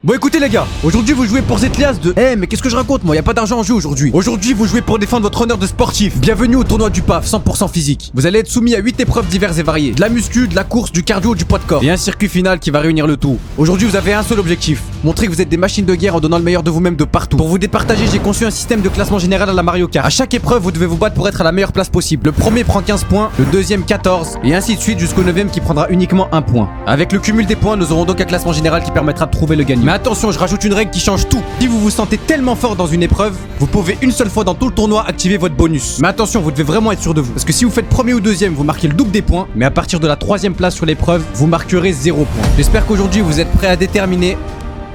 Bon écoutez les gars, aujourd'hui vous jouez pour cette liasse de... mais qu'est-ce que je raconte moi, y a pas d'argent en jeu aujourd'hui. Aujourd'hui vous jouez pour défendre votre honneur de sportif. Bienvenue au tournoi du PAF, 100% physique. Vous allez être soumis à 8 épreuves diverses et variées. De la muscu, de la course, du cardio, du poids de corps. Et un circuit final qui va réunir le tout. Aujourd'hui vous avez un seul objectif, montrer que vous êtes des machines de guerre en donnant le meilleur de vous-même de partout. Pour vous départager, j'ai conçu un système de classement général à la Mario Kart. À chaque épreuve vous devez vous battre pour être à la meilleure place possible. Le premier prend 15 points, le deuxième 14 et ainsi de suite jusqu'au 9ème qui prendra uniquement 1 point. Avec le cumul des points, nous aurons donc un classement général qui permettra de trouver le gagnant. Mais attention, je rajoute une règle qui change tout. Si vous vous sentez tellement fort dans une épreuve, vous pouvez une seule fois dans tout le tournoi activer votre bonus. Mais attention, vous devez vraiment être sûr de vous. Parce que si vous faites premier ou deuxième, vous marquez le double des points. Mais à partir de la 3ème place sur l'épreuve, vous marquerez 0 points. J'espère qu'aujourd'hui vous êtes prêts à déterminer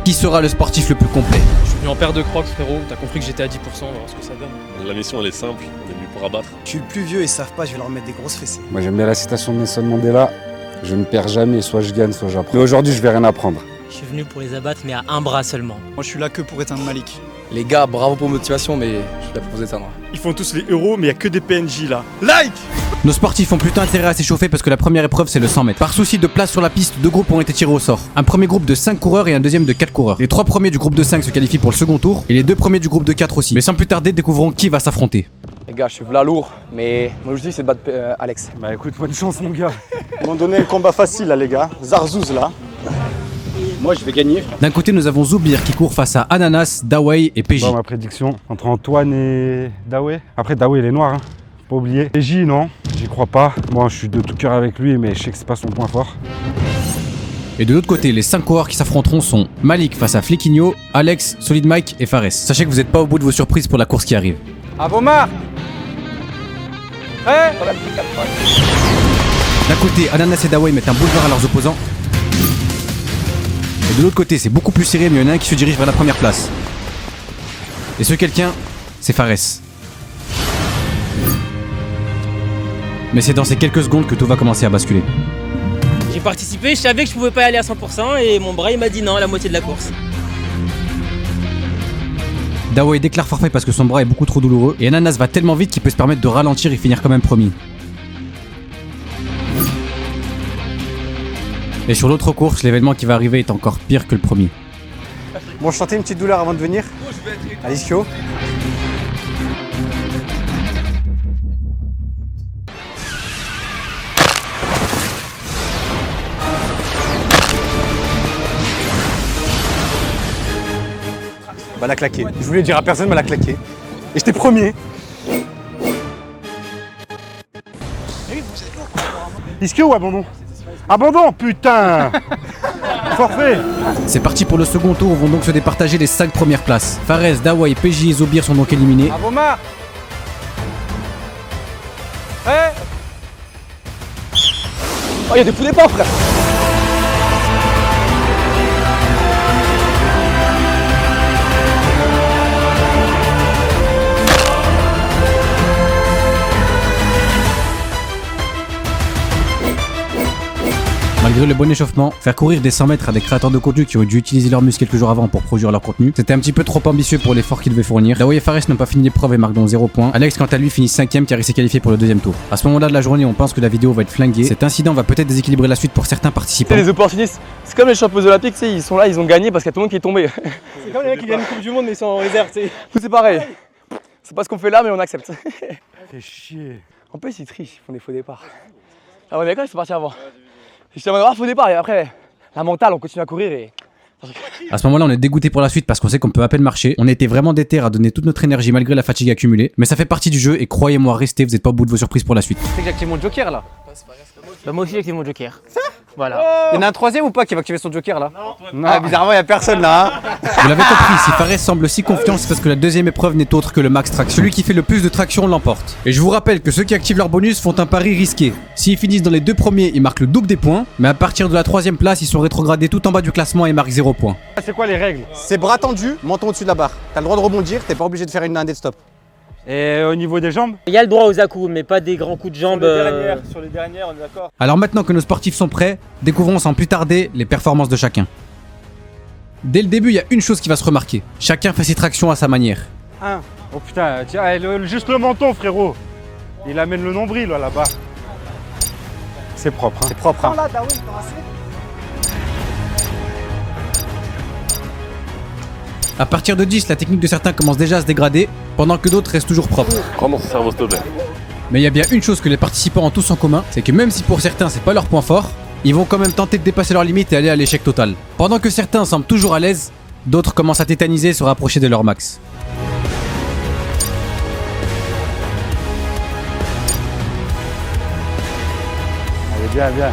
qui sera le sportif le plus complet. Je suis venu en paire de crocs, frérot. T'as compris que j'étais à 10%, on va voir ce que ça donne. La mission elle est simple, on est venu pour abattre. Je suis le plus vieux et ils savent pas, je vais leur mettre des grosses fessées. Moi j'aime bien la citation de Nelson Mandela, je ne perds jamais, soit je gagne, soit j'apprends. Mais aujourd'hui je vais rien apprendre. Je suis venu pour les abattre, mais à un bras seulement. Moi je suis là que pour éteindre Malik. Les gars, bravo pour motivation, mais je suis là pour vous éteindre. Ils font tous les héros, mais il n'y a que des PNJ là. Like! Nos sportifs ont plutôt intérêt à s'échauffer parce que la première épreuve c'est le 100 mètres. Par souci de place sur la piste, 2 groupes ont été tirés au sort. Un premier groupe de 5 coureurs et un deuxième de 4 coureurs. Les 3 premiers du groupe de 5 se qualifient pour le second tour et les 2 premiers du groupe de 4 aussi. Mais sans plus tarder, découvrons qui va s'affronter. Les gars, je suis là lourd, mais mon objectif c'est de battre Alex. Bah écoute, bonne chance mon gars. Ils m'ont donné un combat facile là les gars. Zarzouz là. Moi je vais gagner. D'un côté nous avons Zoubir qui court face à Ananas, Dawei et PJ. Bon, ma prédiction entre Antoine et Dawei. Après Dawei il est noir, hein. Faut pas oublier. PJ non, j'y crois pas. Moi je suis de tout cœur avec lui, mais je sais que c'est pas son point fort. Et de l'autre côté, les 5 coureurs qui s'affronteront sont Malik face à Flequinho, Alex, Solid Mike et Fares. Sachez que vous n'êtes pas au bout de vos surprises pour la course qui arrive. À vos marques! D'un côté, Ananas et Dawei mettent un boulevard à leurs opposants. Et de l'autre côté, c'est beaucoup plus serré, mais il y en a un qui se dirige vers la première place. Et ce quelqu'un, c'est Fares. Mais c'est dans ces quelques secondes que tout va commencer à basculer. J'ai participé, je savais que je pouvais pas y aller à 100% et mon bras il m'a dit non à la moitié de la course. Dawei déclare forfait parce que son bras est beaucoup trop douloureux et Ananas va tellement vite qu'il peut se permettre de ralentir et finir quand même premier. Et sur l'autre course, l'événement qui va arriver est encore pire que le premier. Bon, je sentais une petite douleur avant de venir. Allez, Ischio. Bah, l'a claqué. Je voulais dire à personne, mais l'a claqué. Et j'étais premier. Ischio ou abandon? Abandon, putain! Forfait! C'est parti pour le second tour, où vont donc se départager les 5 premières places. Fares, Dawei, PJ et Zoubir sont donc éliminés. À vos marques! Oh, il y a des fous départs, frère! Malgré le bon échauffement, faire courir des 100 mètres à des créateurs de contenu qui ont dû utiliser leurs muscles quelques jours avant pour produire leur contenu, c'était un petit peu trop ambitieux pour l'effort qu'ils devaient fournir. Dawei et Fares n'ont pas fini l'épreuve et marquent donc 0 points. Alex quant à lui finit 5ème car il s'est qualifié pour le deuxième tour. À ce moment-là de la journée, on pense que la vidéo va être flinguée. Cet incident va peut-être déséquilibrer la suite pour certains participants. Les opportunistes, c'est comme les champions olympiques, tu sais, ils sont là, ils ont gagné parce qu'il y a tout le monde qui est tombé. C'est comme les mecs qui gagnent une Coupe du Monde mais ils sont en réserve, tu sais. Tout c'est pareil. C'est pas ce qu'on fait là mais on accepte. Fais chier. En plus ils trichent, ils font des faux départs. Ah ouais d'accord, ils sont partis avant. J'étais en mode faux départ et après, la mentale, on continue à courir et... À ce moment-là, on est dégoûté pour la suite parce qu'on sait qu'on peut à peine marcher. On était vraiment déter à donner toute notre énergie malgré la fatigue accumulée. Mais ça fait partie du jeu et croyez-moi, restez, vous n'êtes pas au bout de vos surprises pour la suite. C'est que j'ai activé mon joker là. Bah moi aussi j'ai activé mon joker. Voilà. Il y en a un troisième ou pas qui va activer son joker là? Non, ah, bizarrement, il y a personne là. Hein. Vous l'avez compris, si Fares semble si confiant, c'est parce que la deuxième épreuve n'est autre que le max traction. Celui qui fait le plus de traction l'emporte. Et je vous rappelle que ceux qui activent leur bonus font un pari risqué. S'ils finissent dans les 2 premiers, ils marquent le double des points. Mais à partir de la 3ème place, ils sont rétrogradés tout en bas du classement et marquent 0 points. C'est quoi les règles? C'est bras tendu, menton au-dessus de la barre. T'as le droit de rebondir, t'es pas obligé de faire une dead stop. Et au niveau des jambes? Il y a le droit aux à-coups, mais pas des grands coups de jambes. Sur les dernières, on est d'accord. Alors maintenant que nos sportifs sont prêts, découvrons sans plus tarder les performances de chacun. Dès le début, il y a une chose qui va se remarquer. Chacun fait ses tractions à sa manière. Oh putain, tiens, juste le menton frérot. Il amène le nombril là-bas. C'est propre. Hein. C'est propre. Hein. À partir de 10, la technique de certains commence déjà à se dégrader, pendant que d'autres restent toujours propres. Prends ce cerveau, s'il te plaît. Mais il y a bien une chose que les participants ont tous en commun, c'est que même si pour certains c'est pas leur point fort, ils vont quand même tenter de dépasser leurs limites et aller à l'échec total. Pendant que certains semblent toujours à l'aise, d'autres commencent à tétaniser et se rapprocher de leur max. Allez, bien, bien.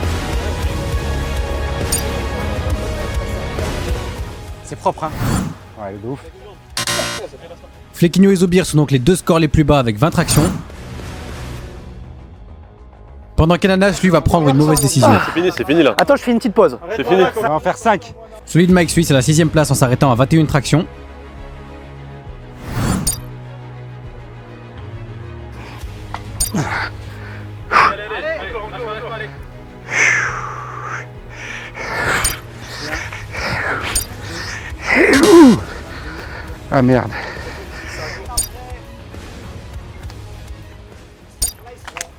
C'est propre, hein. Ouais, de ouf. Flequinho et Zobir sont donc les deux scores les plus bas avec 20 tractions. Pendant qu'Ananas lui va prendre une mauvaise décision. C'est fini là. Attends, je fais une petite pause. C'est fini. On va en faire 5. Solid Mike suit à la 6ème place en s'arrêtant à 21 tractions. Ah merde.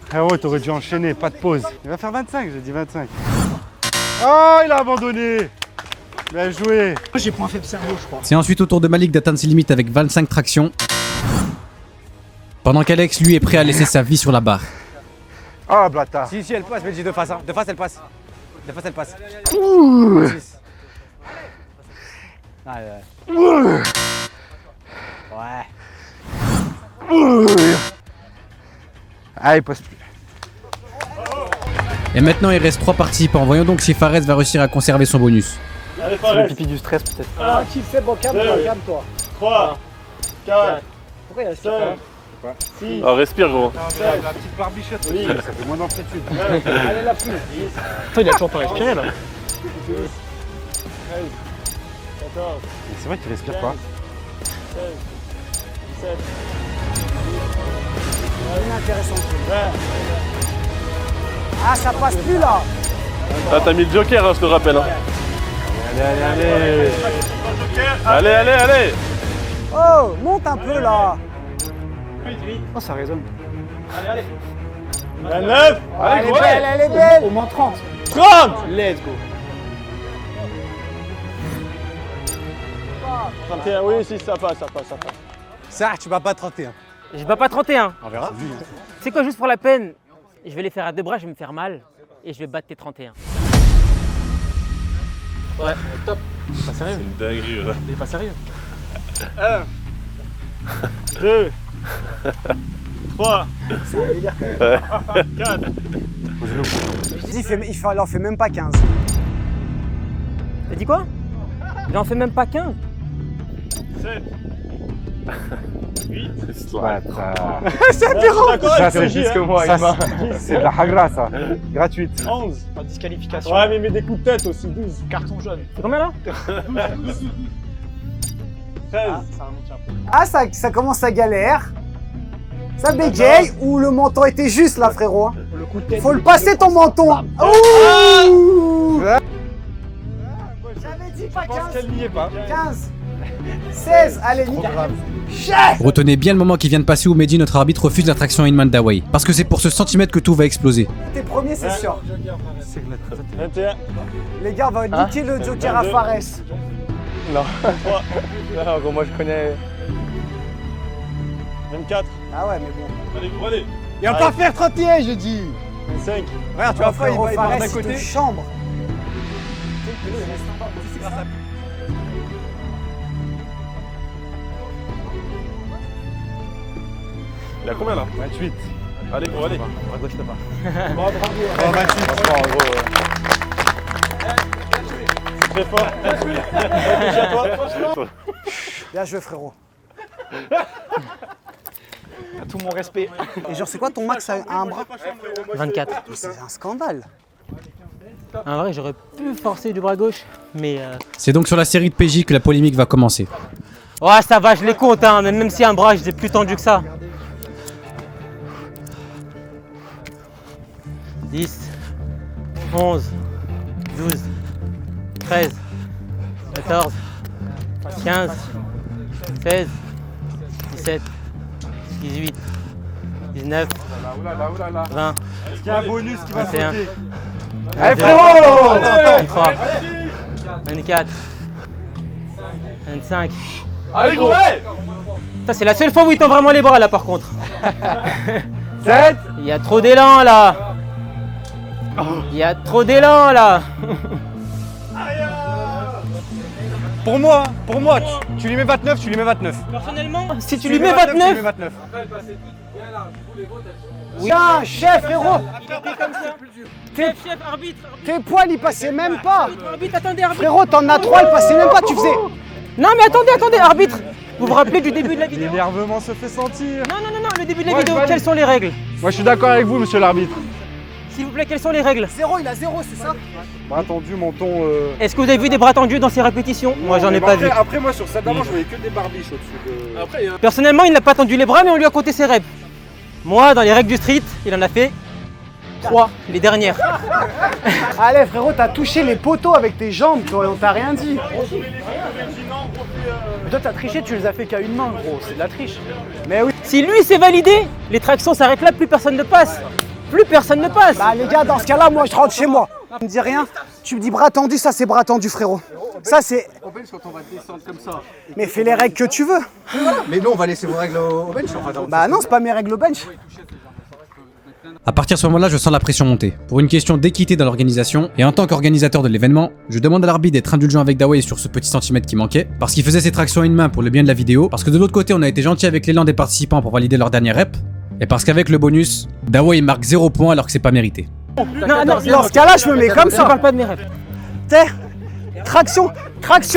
Frérot, t'aurais dû enchaîner, pas de pause. Il va faire 25, j'ai dit 25. Oh, il a abandonné. Bien joué. J'ai point faible cerveau, je crois. C'est ensuite au tour de Malik d'atteindre ses limites avec 25 tractions. Pendant qu'Alex lui est prêt à laisser sa vie sur la barre. Ah, blata. Si, elle passe, mais j'ai de face, hein. De face, elle passe. De face, elle passe. Six. Ouais. Ah, il passe plus. Et maintenant il reste 3 participants. Voyons donc si Fares va réussir à conserver son bonus. C'est le pipi du stress peut-être. Ah, tu fais bon, calme-toi. 3, 4, Pourquoi il reste 6. Ah, respire, gros. La petite barbichette, oui. Ça fait moins d'amplitude. Allez, la pluie. Putain, il a toujours pas respiré là. C'est vrai qu'il respire pas. Inintéressant. Ah, ça passe plus là. Ah, t'as mis le joker, hein, je te rappelle. Hein. Allez. Oh, monte un peu là. Oh, ça résonne. La 9. Elle est belle, elle est belle. Au moins 30. 30. Let's go. 31, oui, si, ça passe. Ça, tu vas pas 31. Je bats pas 31. On verra. C'est quoi, juste pour la peine, je vais les faire à 2 bras, je vais me faire mal et je vais battre tes 31. Ouais, top. Pas sérieux. C'est une dinguerie, là. Il est pas sérieux. 2, 3, 4. Il en fait même pas 15. T'as dit quoi? Il en fait même pas 15. 7. 8. Ça, c'est juste que moi. C'est de la hagra, ça. Gratuite. 11. Pas de disqualification. Ouais, mais mets des coups de tête aussi. 12. Carton jaune. C'est combien là? 13. Ah, ça commence à galère. Ça bégaye ou le menton était juste là, frérot. Le coup de tête. Ah, Faut le passer ton menton. Ouh. J'avais dit pas 15. qu'elle n'y est pas. 15. 16. Allez, nickel. Retenez bien le moment qui vient de passer où Mehdi, notre arbitre, refuse l'attraction Inman Dawei. Parce que c'est pour ce centimètre que tout va exploser. T'es premier, c'est sûr. 21. Les gars, on va niquer le Joker à Fares. Non, gros, moi je connais. 24. Ah ouais, mais bon. Allez, gros, allez. Il va pas faire 31, je dis. 25. Regarde, tu vas faire, il va Fares, d'un il côté. te chambre. Il a combien là? 28. Allez, gros, allez. À gauche, je peux pas. Oh, 28. Franchement, en gros. Très fort. Réfléchis à toi. Bien joué, frérot. À tout mon respect. Et genre, c'est quoi ton max à un bras? 24. C'est un scandale. En vrai, j'aurais pu forcer du bras gauche, mais C'est donc sur la série de PJ que la polémique va commencer. ouais, ça va, je les compte, hein, mais même si un bras, je l'ai plus tendu que ça. 10, 11, 12, 13, 14, 15, 16, 17, 18, 19, 20, Est-ce qu'il y a un bonus qui va 21. sauter? Allez frérot! 23, 24, 25, Allez, gros! Ça, c'est la seule fois où il tend vraiment les bras là par contre. 7. Il y a trop d'élan là. Il y a trop d'élan là. Pour moi, tu lui mets 29, tu lui mets 29. Personnellement, si tu lui mets 29, tu lui mets 29. Tiens, chef, frérot, chef, arbitre. tes poils ils passaient même pas. Arbitre, attendez, arbitre. Frérot, t'en as 3, ils passaient même pas, tu faisais. Non mais attendez, arbitre. Vous vous rappelez du début de la vidéo? L'énervement se fait sentir. Non, le début de la vidéo, quelles sont les règles? Moi je suis d'accord avec vous, monsieur l'arbitre. S'il vous plaît, quelles sont les règles? 0, il a 0, c'est ça? Bras tendu, menton. Est-ce que vous avez vu des bras tendus dans ces répétitions? Moi j'en ai pas vu. Après, moi sur celle d'avant, je voyais que des barbiches au-dessus de. Après, Personnellement, il n'a pas tendu les bras, mais on lui a compté ses reps. Moi, dans les règles du street, il en a fait 3, les dernières. Allez, frérot, t'as touché les poteaux avec tes jambes, toi, et on t'a rien dit. Toi, t'as triché, tu les as fait qu'à une main, gros, c'est de la triche. Mais oui. Si lui c'est validé, les tractions s'arrêtent là, plus personne ne passe. Plus personne ne passe. Bah, les gars, dans ce cas-là, moi, je rentre chez moi. Tu me dis rien, tu me dis bras tendu, ça, c'est bras tendu, frérot. Ça, c'est. au bench, quand on va descendre comme ça. Mais fais les règles que tu veux. Mais nous, on va laisser vos règles au bench. Bah, non, c'est pas mes règles au bench. À partir de ce moment-là, je sens la pression monter. Pour une question d'équité dans l'organisation, et en tant qu'organisateur de l'événement, je demande à l'arbitre d'être indulgent avec Dawei sur ce petit centimètre qui manquait, parce qu'il faisait ses tractions à une main pour le bien de la vidéo, parce que de l'autre côté, on a été gentil avec l'élan des participants pour valider leur dernière rep, et parce qu'avec le bonus, Dawei marque 0 points alors que c'est pas mérité. Non, Dans ce cas-là, je me mets comme je ça. parle pas de mes reps. T'es. Traction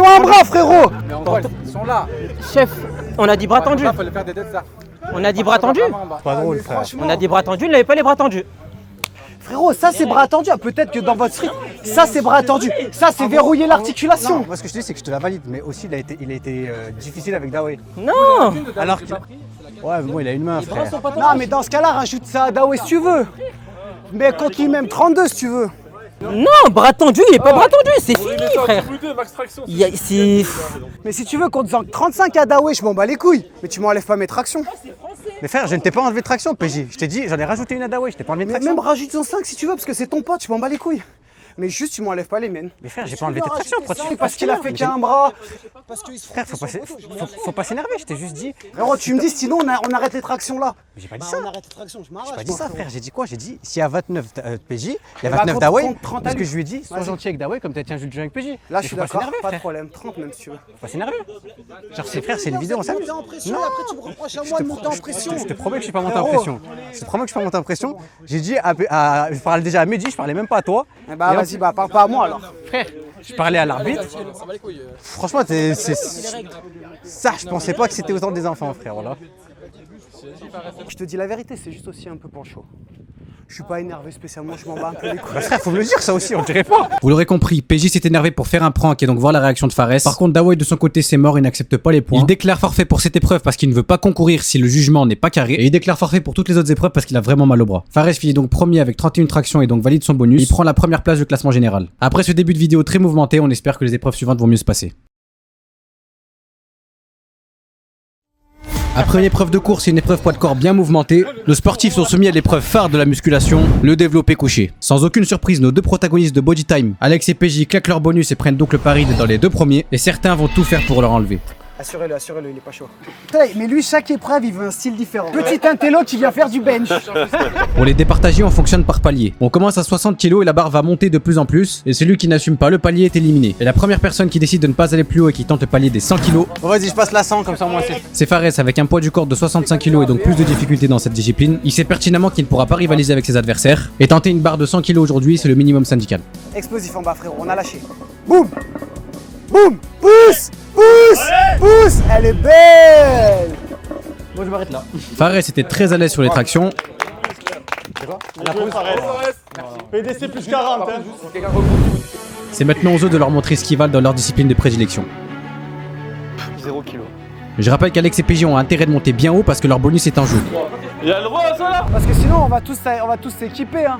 un bras, frérot. Mais on voit, ils sont là. Chef, on a dit bras tendus. Il fallait faire des dead ça. On a dit bras tendus. C'est pas drôle, frère. On a dit bras tendus, il n'avait pas les bras tendus. Frérot, ça c'est bras tendu. Ah, peut-être que dans votre street, ça c'est bras tendu. Ça c'est verrouiller l'articulation. Moi, ce que je dis, c'est que je te la valide, mais aussi, il a été difficile avec Dawei. Non. Alors que. Ouais, mais moi, il a une main, frère. Non, mais dans ce cas-là, rajoute ça à Dawei si tu veux. Mais coquille même 32 si tu veux. Non, bras tendu, il est pas bras tendu, c'est fini, frère. Tous les deux, max traction. Mais si tu veux qu'on te zangue 35 à Dawei, je m'en bats les couilles. Mais tu m'enlèves pas mes tractions. Mais frère, je ne t'ai pas enlevé de traction, PJ. Je t'ai dit, j'en ai rajouté une à Dawei, je t'ai pas enlevé de Mais traction. même rajoute-en 5 si tu veux, parce que c'est ton pote, je m'en bats les couilles. Mais juste, tu m'enlèves pas les miennes. Mais frère, j'ai pas enlevé tes tractions, pourquoi tu fais Parce qu'il a fait qu'un bras. Frère, faut pas s'énerver, je t'ai juste dit. Frérot, tu me dis sinon on arrête les tractions là. J'ai pas dit ça. On arrête les tractions, je m'arrache. J'ai pas dit ça, frère. J'ai dit quoi? J'ai dit, s'il y a 29 PJ, il y a bah, 29 compte Dawei. 30 à Parce que lui. je lui ai dit, sois Vas-y. gentil avec Dawei comme t'as été injusté avec PJ. Là, Mais je suis faut pas d'accord, s'énerver, pas de frère. problème. 30 même si tu veux. Faut pas s'énerver. Genre, c'est frère, c'est une vidéo, on s'amuse. en pression et après tu me reproches à moi de monter en pression. Je te promets que je suis pas monté en Frérot. pression. Je te promets que je suis pas monté en pression. J'ai dit, je parlais déjà à Mehdi, je parlais même pas à toi. Eh bah Et vas-y, bah parle pas à moi alors. Frère, je parlais à l'arbitre. Franchement, ça, je pensais pas que c'était autant des enfants, frère. Voilà. Je te dis la vérité, c'est juste aussi un peu pour le show. Je suis pas énervé spécialement, je m'en bats un peu les couilles. Bah, frère, faut me le dire, ça aussi, on dirait pas. Vous l'aurez compris, PJ s'est énervé pour faire un prank et donc voir la réaction de Fares. Par contre, Dawei de son côté c'est mort, il n'accepte pas les points. Il déclare forfait pour cette épreuve parce qu'il ne veut pas concourir si le jugement n'est pas carré. Et il déclare forfait pour toutes les autres épreuves parce qu'il a vraiment mal au bras. Fares finit donc premier avec 31 tractions et donc valide son bonus. Il prend la première place du classement général. Après ce début de vidéo très mouvementé, on espère que les épreuves suivantes vont mieux se passer. Après une épreuve de course et une épreuve poids de corps bien mouvementée, nos sportifs sont soumis à l'épreuve phare de la musculation, le développé couché. Sans aucune surprise, nos deux protagonistes de Body Time, Alex et PJ, claquent leur bonus et prennent donc le pari d'être dans les deux premiers, et certains vont tout faire pour leur enlever. Assurez-le, il est pas chaud. Mais lui, chaque épreuve, il veut un style différent. Petit intello qui vient faire du bench. Pour les départager, on fonctionne par palier. On commence à 60 kg et la barre va monter de plus en plus, et celui qui n'assume pas le palier est éliminé. Et la première personne qui décide de ne pas aller plus haut et qui tente le palier des 100 kg, Bon, vas-y, je passe la 100, comme ça, moi, c'est. c'est Fares avec un poids du corps de 65 kg et donc plus de difficultés dans cette discipline. Il sait pertinemment qu'il ne pourra pas rivaliser avec ses adversaires, et tenter une barre de 100 kg aujourd'hui, c'est le minimum syndical. Explosif en bas, frérot, on a lâché. Boum. Boum. Pousse. Pousse. Elle est belle. Moi je m'arrête là. Fares était très à l'aise sur les tractions, PDC plus 40, hein. c'est maintenant aux autres de leur montrer ce qu'ils valent dans leur discipline de prédilection. 0 kg. Je rappelle qu'Alex et PJ ont intérêt de monter bien haut parce que leur bonus est en jeu. Il a le droit à ça là. Parce que sinon, on va tous s'équiper, hein.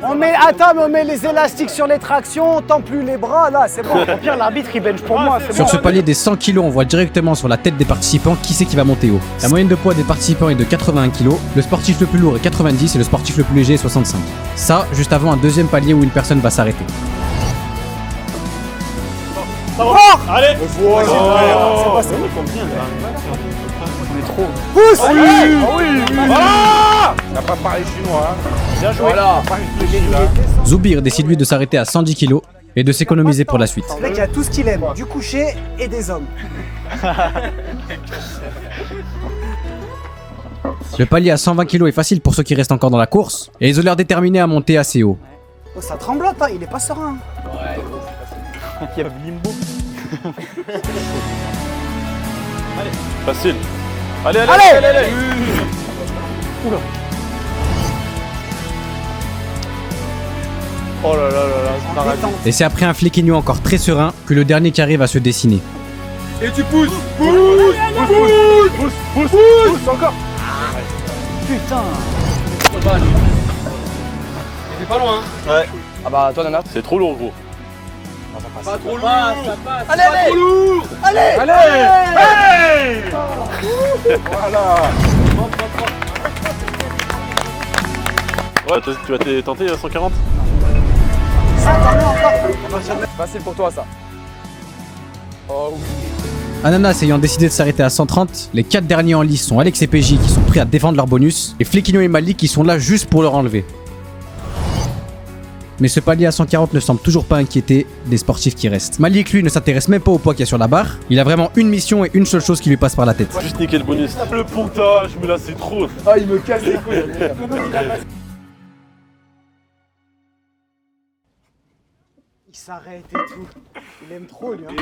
On met les élastiques sur les tractions, on tend plus les bras, là, c'est bon. Au pire, l'arbitre, il bench pour moi, c'est bon. Sur ce palier des 100 kg, on voit directement sur la tête des participants qui c'est qui va monter haut. La moyenne de poids des participants est de 81 kg, le sportif le plus lourd est 90 et le sportif le plus léger est 65. Ça, juste avant un deuxième palier où une personne va s'arrêter. Fort. Allez. Voilà. C'est pas ça. On est trop. Pousse. T'as pas parlé chinois, hein. Bien joué. Voilà. Zoubir décide lui de s'arrêter à 110 kg et de s'économiser pour la suite. Le mec, il a tout ce qu'il aime, du coucher et des hommes. Le palier à 120 kg est facile pour ceux qui restent encore dans la course et ils ont l'air déterminés à monter assez haut. Oh, ça tremblote, hein. Il est pas serein. Il y a Limbo. Facile. Allez. Oula. Oh là, c'est paradis. Et c'est après un Flequinho encore très serein que le dernier qui arrive à se dessiner. Et tu pousses. Pousse encore. Putain. C'est pas loin. Ouais. Ah bah toi Nana. C'est trop lourd, gros. Pas trop lourd. Ça passe. Allez. Ouais, tu vas tenter 140. Ça, t'en mets encore. Facile pour toi ça. Oh oui. Ananas ayant décidé de s'arrêter à 130, les 4 derniers en lice sont Alex et PJ qui sont prêts à défendre leur bonus, et Flequinho et Malik qui sont là juste pour leur enlever. Mais ce palier à 140 ne semble toujours pas inquiéter les sportifs qui restent. Malik lui ne s'intéresse même pas au poids qu'il y a sur la barre, il a vraiment une mission et une seule chose qui lui passe par la tête. Juste niquer le bonus. Le pontage, mais là c'est trop. Ah il me casse les couilles. Il s'arrête et tout. Il aime trop, lui. Hein.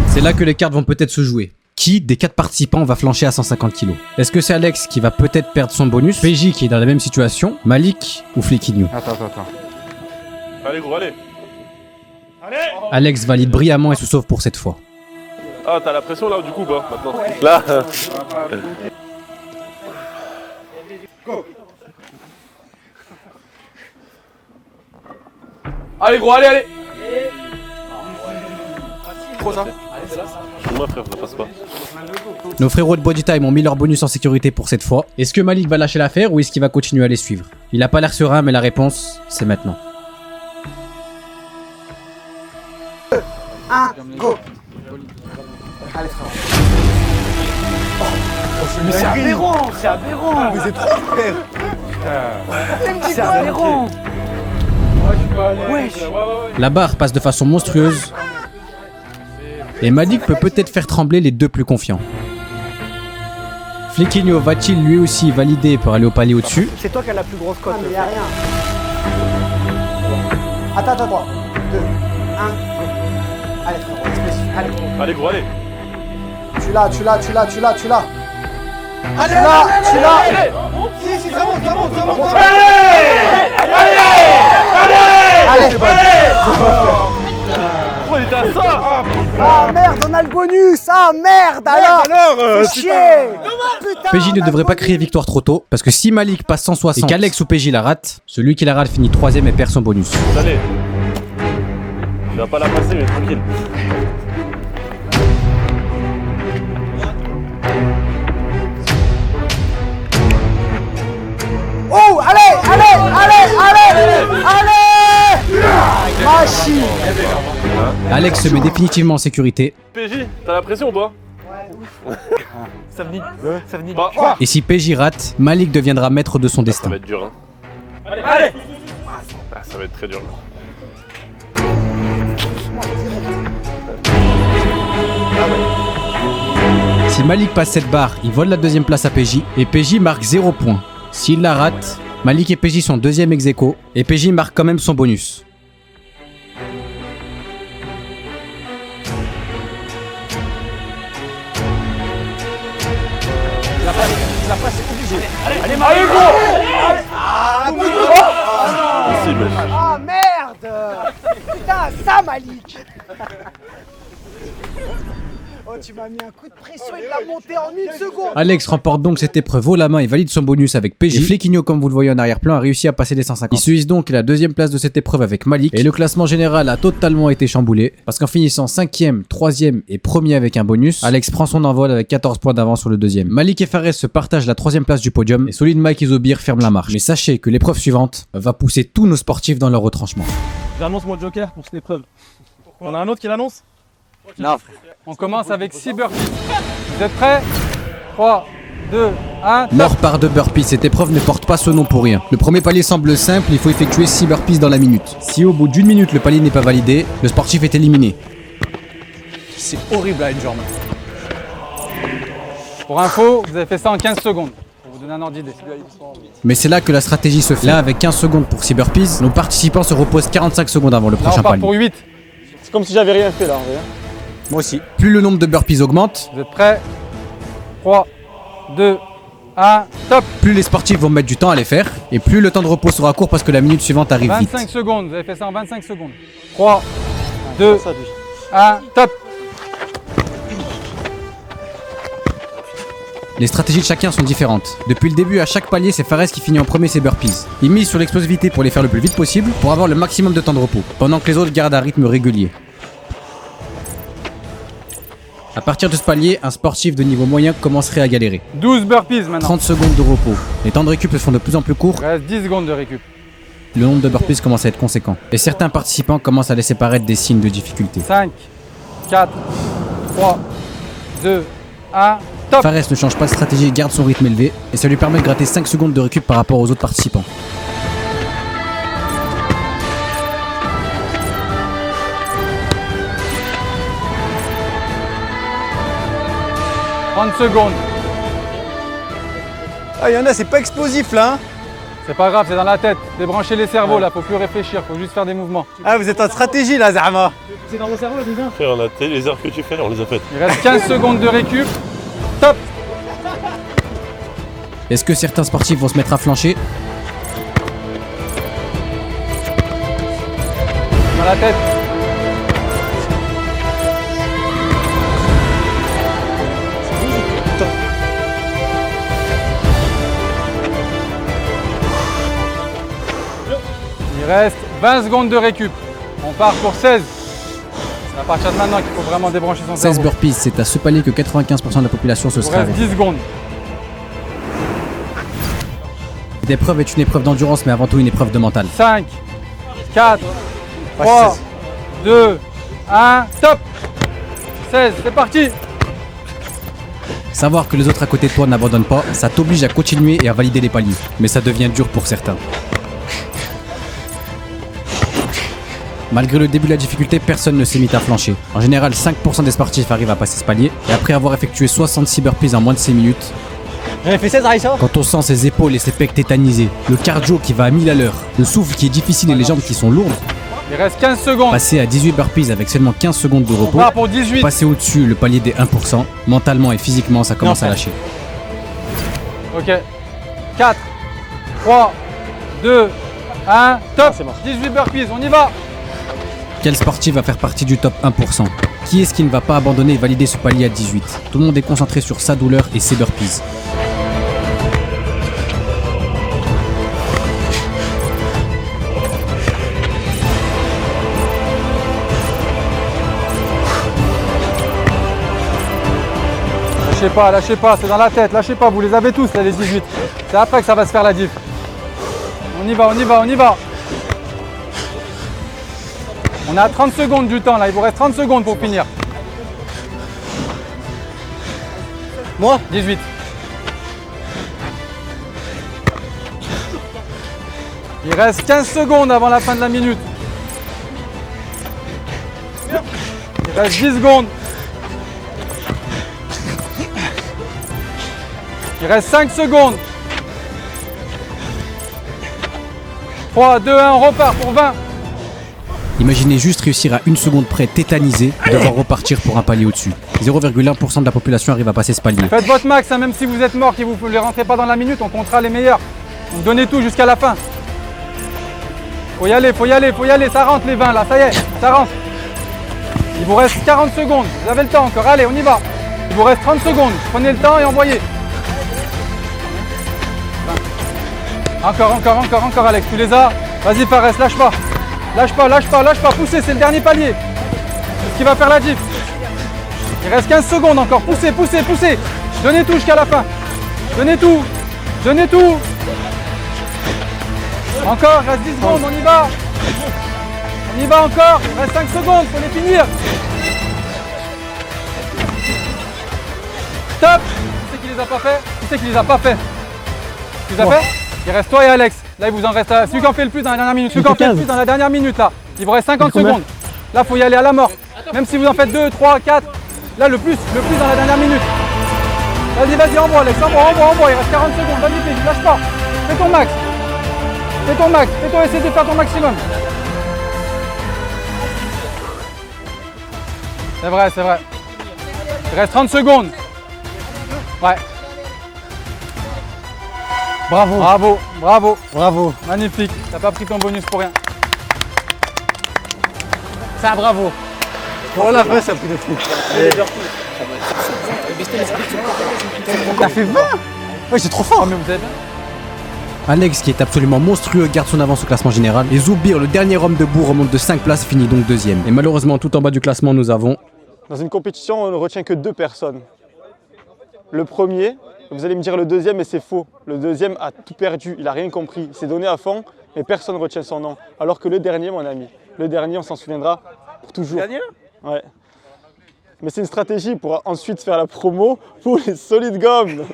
C'est là que les cartes vont peut-être se jouer. Qui des 4 participants va flancher à 150 kg? Est-ce que c'est Alex qui va peut-être perdre son bonus, PJ qui est dans la même situation, Malik ou Flequinho? Attends. Allez, gros, allez. Alex valide brillamment et se sauve pour cette fois. Ah, t'as la pression là, du coup, bah, maintenant. Là. Allez gros, allez. Trop ça. Moi, frère, ça passe pas. Nos frérots de Body Time ont mis leur bonus en sécurité pour cette fois. Est-ce que Malik va lâcher l'affaire ou est-ce qu'il va continuer à les suivre? Il a pas l'air serein, mais la réponse, c'est maintenant. 1, go. Allez, frère. Mais c'est aberrant. Mais c'est trop, frère. C'est aberrant. Wesh. La barre passe de façon monstrueuse. Et Malik peut peut-être faire trembler les deux plus confiants. Flequinho va-t-il lui aussi valider pour aller au palier au-dessus? C'est toi qui as la plus grosse cote. Ah, mais y'a rien. Attends. 2, 1. Allez, frérot, espèce. Allez. Allez, gros, allez. Tu l'as. Allez. Si, ça monte. Allez. Oh, il était à ça. Ah merde, on a le bonus. Ah merde, alors chier. Putain, PJ ne devrait pas crier victoire trop tôt, parce que si Malik passe 160 et qu'Alex ou PJ la rate, celui qui la rate finit 3ème et perd son bonus. Allez. Tu vas pas la passer, mais tranquille. Oh, allez. Machine. Alex se met définitivement en sécurité, PJ, t'as la pression ou pas? Ça venit. Bah, et si PJ rate, Malik deviendra maître de son ça destin. va être dur, hein. Allez. Ah, ça va être très dur. Si Malik passe cette barre, il vole la 2ème place à PJ, et PJ marque 0 points. S'il la rate, Malik et PJ sont 2ème ex-aequo, et PJ marque quand même son bonus. La passe est obligée. Allez Possible. Ah merde. Putain, ça Malik. Oh, tu m'as mis un coup de pression, il l'a monté en 1 seconde. Alex remporte donc cette épreuve haut la main et valide son bonus avec PJ. Et Flequinho, comme vous le voyez en arrière-plan, a réussi à passer les 150. Il se hisse donc la 2ème place de cette épreuve avec Malik. Et le classement général a totalement été chamboulé. Parce qu'en finissant 5ème, 3ème et 1er avec un bonus, Alex prend son envol avec 14 points d'avance sur le 2ème. Malik et Fares se partagent la 3ème place du podium. Et Solid Mike et Zoubir ferment la marche. Mais sachez que l'épreuve suivante va pousser tous nos sportifs dans leur retranchement. J'annonce mon joker pour cette épreuve. On a un autre qui l'annonce? Non, frère. On commence avec 6 burpees. Vous êtes prêts? 3, 2, 1, top. Mort par 2 burpees, cette épreuve ne porte pas ce nom pour rien. Le premier palier semble simple, il faut effectuer 6 burpees dans la minute. Si au bout d'1 minute le palier n'est pas validé, le sportif est éliminé. C'est horrible à une jambe. Pour info, vous avez fait ça en 15 secondes. Pour vous donner un ordre d'idée. Mais c'est là que la stratégie se fait. Là, avec 15 secondes pour 6 burpees, nos participants se reposent 45 secondes avant le Là, prochain on part palier. pour 8. C'est comme si j'avais rien fait là, en vrai. Moi aussi. Plus le nombre de burpees augmente, Vous êtes prêts? 3, 2, 1, top. plus les sportifs vont mettre du temps à les faire, et plus le temps de repos sera court parce que la minute suivante arrive vite. 25 secondes, vous avez fait ça en 25 secondes. 3, 2, Ça, lui. 1, top. Les stratégies de chacun sont différentes. Depuis le début, à chaque palier, c'est Fares qui finit en premier ses burpees. Il mise sur l'explosivité pour les faire le plus vite possible, pour avoir le maximum de temps de repos, pendant que les autres gardent un rythme régulier. À partir de ce palier, un sportif de niveau moyen commencerait à galérer. 12 burpees maintenant. 30 secondes de repos. Les temps de récup se font de plus en plus courts, Il reste 10 secondes de récup. le nombre de burpees commence à être conséquent. Et certains participants commencent à laisser paraître des signes de difficulté. 5, 4, 3, 2, 1, top. Fares ne change pas de stratégie et garde son rythme élevé, et ça lui permet de gratter 5 secondes de récup par rapport aux autres participants. « 30 secondes. Ah, il y en a, c'est pas explosif là. Hein. C'est pas grave, c'est dans la tête. Débranchez les cerveaux là, faut plus réfléchir, faut juste faire des mouvements. Ah, vous êtes en stratégie là, Zahma. Frère, on a les heures que tu fais, on les a faites. Il reste 15 secondes de récup. Top. Est-ce que certains sportifs vont se mettre à flancher? Dans la tête. Il reste 20 secondes de récup. On part pour 16. C'est à partir de maintenant qu'il faut vraiment débrancher son 16 cerveau. burpees, c'est à ce palier que 95% de la population se Il vous serait reste arrêtée. 10 secondes. Cette épreuve est une épreuve d'endurance, mais avant tout une épreuve de mental. 5, 4, 3, 2, 1, top. 16, c'est parti. Savoir que les autres à côté de toi n'abandonnent pas, ça t'oblige à continuer et à valider les paliers. Mais ça devient dur pour certains. Malgré le début de la difficulté, personne ne s'est mis à flancher. En général, 5% des sportifs arrivent à passer ce palier, et après avoir effectué 66 burpees en moins de 6 minutes, J'avais fait 16 Raïssa. quand on sent ses épaules et ses pecs tétanisés, le cardio qui va à 1000 à l'heure, le souffle qui est difficile et les jambes qui sont lourdes, Il reste 15 secondes. passer à 18 burpees avec seulement 15 secondes de On repos, part pour 18. passer au-dessus le palier des 1%, mentalement et physiquement ça commence à lâcher. Ok. 4, 3, 2, 1, top. 18 burpees, on y va. Quel sportif va faire partie du top 1%? Qui est-ce qui ne va pas abandonner et valider ce palier à 18? Tout le monde est concentré sur sa douleur et ses burpees. Lâchez pas, c'est dans la tête, lâchez pas, vous les avez tous là, les 18. C'est après que ça va se faire la diff. On y va, on y va, on y va. On est à 30 secondes du temps là, il vous reste 30 secondes pour finir. Moi 18. Il reste 15 secondes avant la fin de la minute. Il reste 10 secondes. Il reste 5 secondes. 3, 2, 1, on repart pour 20. Imaginez juste réussir à 1 seconde près tétanisé et devoir repartir pour un palier au-dessus. 0,1% de la population arrive à passer ce palier. Faites votre max, hein, même si vous êtes mort, que vous ne les rentrez pas dans la minute, on comptera les meilleurs. Donc donnez tout jusqu'à la fin. Faut y aller, ça rentre les 20 là, ça y est, ça rentre. Il vous reste 40 secondes, vous avez le temps encore, allez, on y va. Il vous reste 30 secondes, prenez le temps et envoyez. Encore Alex, tu les as. Vas-y Fares, lâche pas. Lâche pas, poussez, c'est le dernier palier. C'est ce qui va faire la diff. Il reste 15 secondes encore, poussez. Donnez tout jusqu'à la fin. Donnez tout. Encore, il reste 10 secondes, on y va encore, il reste 5 secondes, faut les finir. stop. Qui c'est qui les a pas fait? Qui c'est qui les a pas fait? Tu les as fait? Il reste toi et Alex. Là, il vous en reste celui qui en fait le plus dans la dernière minute. Celui qui en fait le plus dans la dernière minute, là. Il vous reste 50 secondes. Là, faut y aller à la mort. Même si vous en faites 2, 3, 4. Là, le plus dans la dernière minute. Vas-y, envoie Alex, envoie. Il reste 40 secondes. Vas-y, fais, lâche pas. Fais ton max. Essaie de faire ton maximum. C'est vrai. Il reste 30 secondes. Ouais. Bravo. Magnifique. T'as pas pris ton bonus pour rien. Ça, bravo. Pour la fin, ça a pris des trucs. T'as fait 20. Ouais, c'est trop fort. Mais vous êtes bien. Alex, qui est absolument monstrueux, garde son avance au classement général. Et Zoubir, le dernier homme debout, remonte de 5 places, finit donc deuxième. Et malheureusement, tout en bas du classement, nous avons... Dans une compétition, on ne retient que 2 personnes. Le premier, vous allez me dire le deuxième, mais c'est faux. Le deuxième a tout perdu, il n'a rien compris. Il s'est donné à fond, mais personne ne retient son nom. Alors que le dernier, mon ami, le dernier, on s'en souviendra pour toujours. Le dernier ? Ouais. Mais c'est une stratégie pour ensuite faire la promo pour les solides gommes.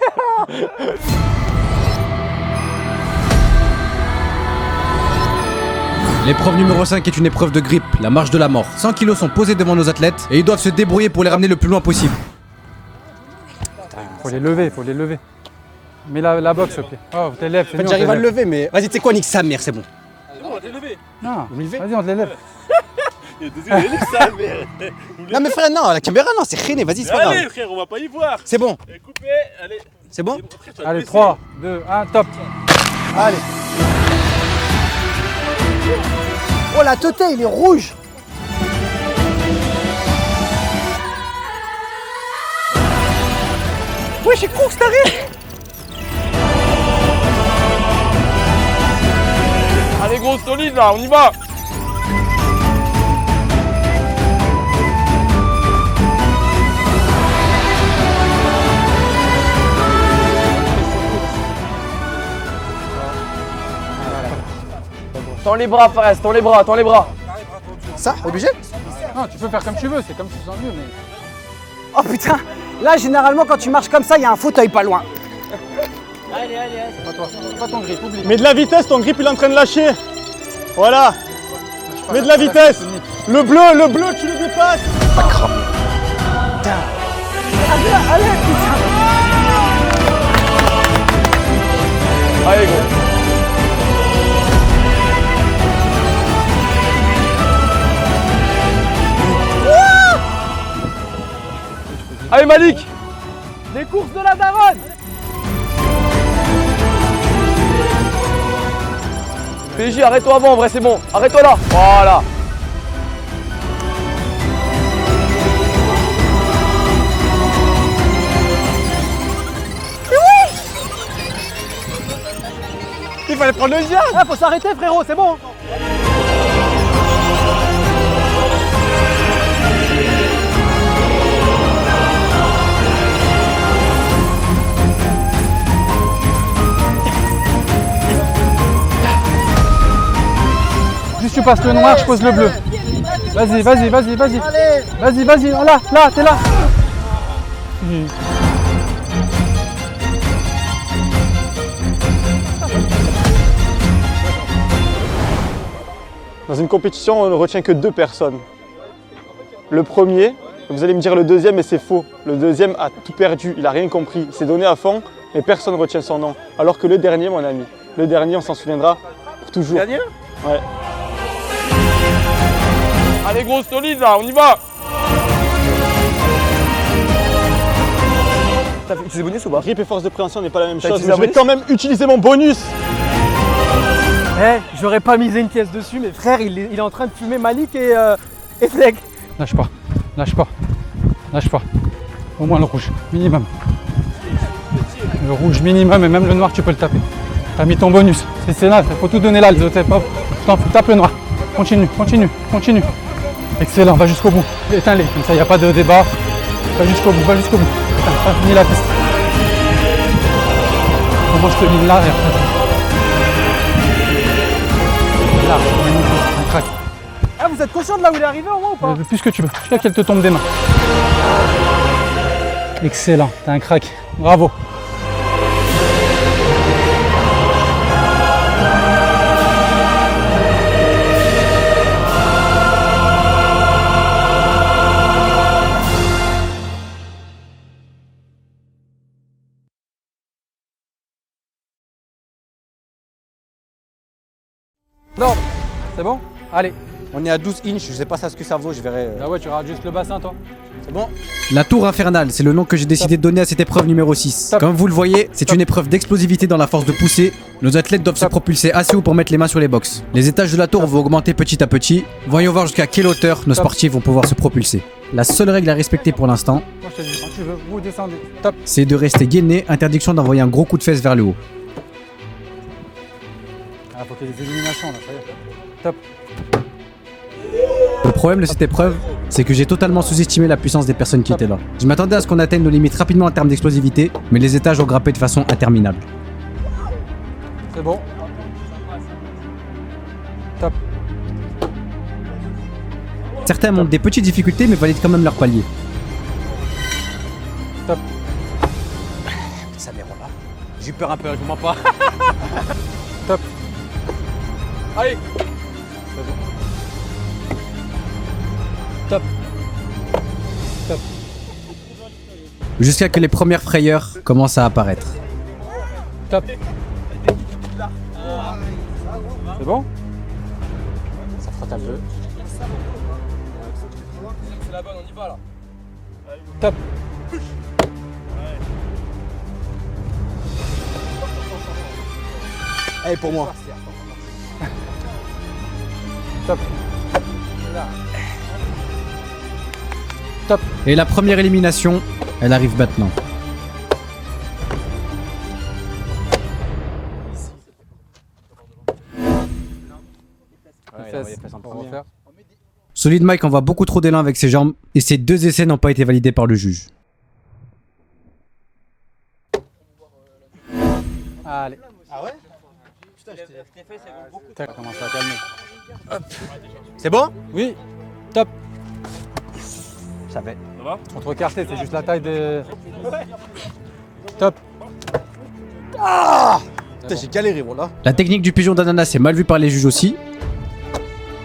L'épreuve numéro 5 est une épreuve de grippe, la marche de la mort. 100 kilos sont posés devant nos athlètes et ils doivent se débrouiller pour les ramener le plus loin possible. Faut les lever. Mets la boxe au pied. Oh, t'élèves, c'est mieux. J'arrive à le lever, mais vas-y, tu sais quoi, nique sa mère, c'est bon. Non, vas-y, on te l'élève. Non, mais frère, non, la caméra, non, c'est rené, vas-y, c'est pas grave. Allez, frère, on va pas y voir. C'est bon. Coupez, allez. C'est bon? Allez, 3, 2, 1, top. Allez. Oh, la teuté, il est rouge. Ouais, j'ai course, t'arrives. Allez, gros, solide là, on y va. Tends les bras, Fares, tends les bras. Ça, obligé? Non, tu peux faire comme tu veux, c'est comme tu sens mieux, mais... Oh putain, là généralement quand tu marches comme ça, il y a un fauteuil pas loin. Allez. C'est pas ton grip, oublie. Mets de la vitesse, ton grip il est en train de lâcher. Voilà. Mets de la vitesse. Le bleu, tu le dépasses. Allez, putain. Allez, gros. Allez Malik! Les courses de la daronne. PJ, arrête-toi avant, en vrai c'est bon. Arrête-toi là. Voilà. Il fallait prendre le lien. Ah, faut s'arrêter frérot, c'est bon. Juste tu passes le noir, je pose le bleu. Vas-y. Vas-y, là, t'es là. Dans une compétition, on ne retient que 2 personnes. Le premier, vous allez me dire le deuxième, mais c'est faux. Le deuxième a tout perdu, il n'a rien compris. Il s'est donné à fond, mais personne ne retient son nom. Alors que le dernier, mon ami, le dernier, on s'en souviendra pour toujours. Le dernier? Ouais. Allez, gros, solide là, on y va. T'as utilisé bonus ou pas? Grip et force de préhension n'est pas la même T'as chose. utilisé Mais un je vais bonus quand même utiliser mon bonus. J'aurais pas misé une pièce dessus, mais frère, il est en train de fumer Malik et Fleck. Lâche pas. Au moins le rouge, minimum. Le rouge minimum et même le noir tu peux le taper. T'as mis ton bonus, c'est là, il faut tout donner là, tape le noir. Continue. Excellent, va jusqu'au bout. Éteins-les, comme ça il n'y a pas de débat. Va jusqu'au bout. T'as fini la piste. Moi je te mets là et après. Là, on craque. Ah, vous êtes conscient de là où il est arrivé au moins ou pas? Plus que tu veux, jusqu'à qu'elle te tombe des mains. Excellent, t'es un crack. Bravo. Non, c'est bon? Allez. On est à 12 inches, je sais pas ça ce que ça vaut, je verrai. Ah ouais, tu rajoutes juste le bassin, toi. C'est bon? La tour infernale, c'est le nom que j'ai décidé de donner à cette épreuve numéro 6. Top. Comme vous le voyez, c'est une épreuve d'explosivité dans la force de poussée. Nos athlètes doivent se propulser assez haut pour mettre les mains sur les box. Les étages de la tour vont augmenter petit à petit. Voyons voir jusqu'à quelle hauteur nos sportifs vont pouvoir se propulser. La seule règle à respecter pour l'instant, Moi, je te dis, quand tu veux, vous descendez. Top. c'est de rester gainé, interdiction d'envoyer un gros coup de fesse vers le haut. Ah, faut qu'il y ait des éliminations, là, ça y est. Top. Le problème de cette épreuve, c'est que j'ai totalement sous-estimé la puissance des personnes qui étaient là. Je m'attendais à ce qu'on atteigne nos limites rapidement en termes d'explosivité, mais les étages ont grimpé de façon interminable. C'est bon. Top. Certains montrent des petites difficultés mais valident quand même leur palier. Top. Ça m'est là. J'ai eu peur un peu, je vous mens pas. Top. Allez. Top. Top. Jusqu'à que les premières frayeurs commencent à apparaître. Top. C'est bon? Ça frotte un peu. C'est la bonne, on y va là. Top. Allez, pour moi. Top. Top. Et la première élimination, elle arrive maintenant. Les fesses, on va refaire. Solid Mike envoie beaucoup trop d'élan avec ses jambes et ces deux essais n'ont pas été validés par le juge. Allez. Ah ouais? Putain, commence à calmer. C'est bon? Oui. Top. Ça fait. Contre écarté, c'est juste la taille de. Top. Ah! Putain, j'ai galéré, voilà. La technique du pigeon d'ananas est mal vue par les juges aussi. Ah,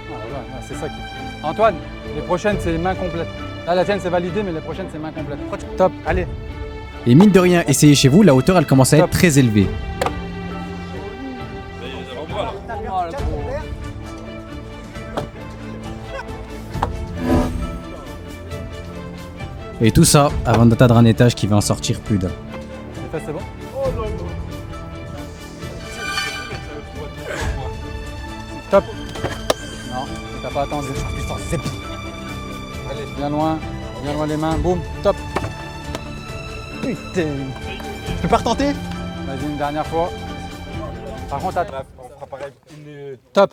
voilà, c'est ça qui. Antoine, les prochaines, c'est main complète. Là, la tienne, c'est validé, mais les prochaines, c'est main complète. Top. Allez. Et mine de rien, essayez chez vous, la hauteur elle commence à être Top. très élevée. Et tout ça avant d'atteindre un étage qui va en sortir plus d'un. Les fesses, c'est bon? Top. Non, t'as pas attendu. Allez, bien loin les mains, boum, top. Putain. Je peux pas retenter? Vas-y, une dernière fois. Par contre, attends. Top.